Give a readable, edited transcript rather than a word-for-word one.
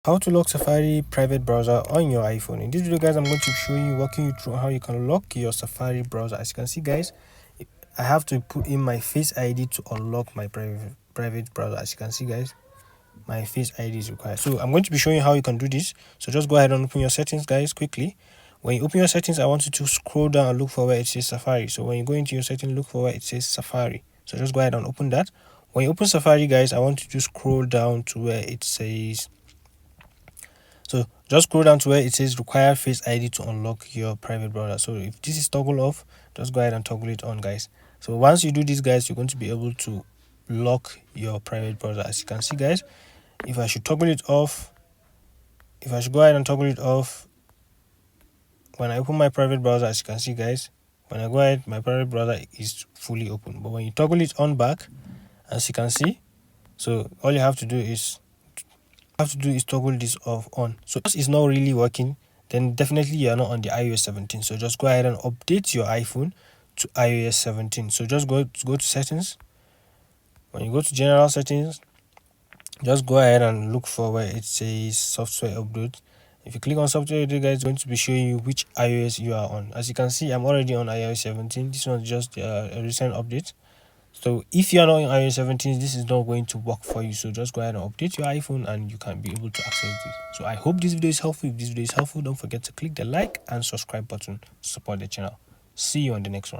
How to lock Safari private browser on your iPhone. In this video, guys, I'm going to be showing you, walking you through how you can lock your Safari browser. As you can see, guys, I have to put in my Face ID to unlock my private browser. As you can see, guys, my Face ID is required. So I'm going to be showing you how you can do this. So just go ahead and open your settings, guys, quickly. When you open your settings, I want you to scroll down and look for where it says Safari. So when you go into your settings, look for where it says Safari. So just go ahead and open that. When you open Safari, guys, I want you to scroll down to where it says, so just scroll down to where it says require Face ID to unlock your private browser. So if this is toggle off, just go ahead and toggle it on, guys. So once you do this, guys, you're going to be able to lock your private browser. As you can see, guys, if I should toggle it off, if I should go ahead and toggle it off, when I open my private browser, as you can see, guys, when I go ahead, my private browser is fully open. But when you toggle it on back, as you can see, so all you have to do is toggle this off on. So if it's not really working, then definitely you're not on the iOS 17. So just go ahead and update your iPhone to iOS 17. So just go to settings. When you go to general settings, just go ahead and look for where it says software update. If you click on software update, guys, it's going to be showing you which iOS you are on. As you can see, I'm already on iOS 17. This one is just a recent update. So if you are not in iOS 17, this is not going to work for you. So just go ahead and update your iPhone and you can be able to access this. So I hope this video is helpful. If this video is helpful, don't forget to click the like and subscribe button to support the channel. See you on the next one.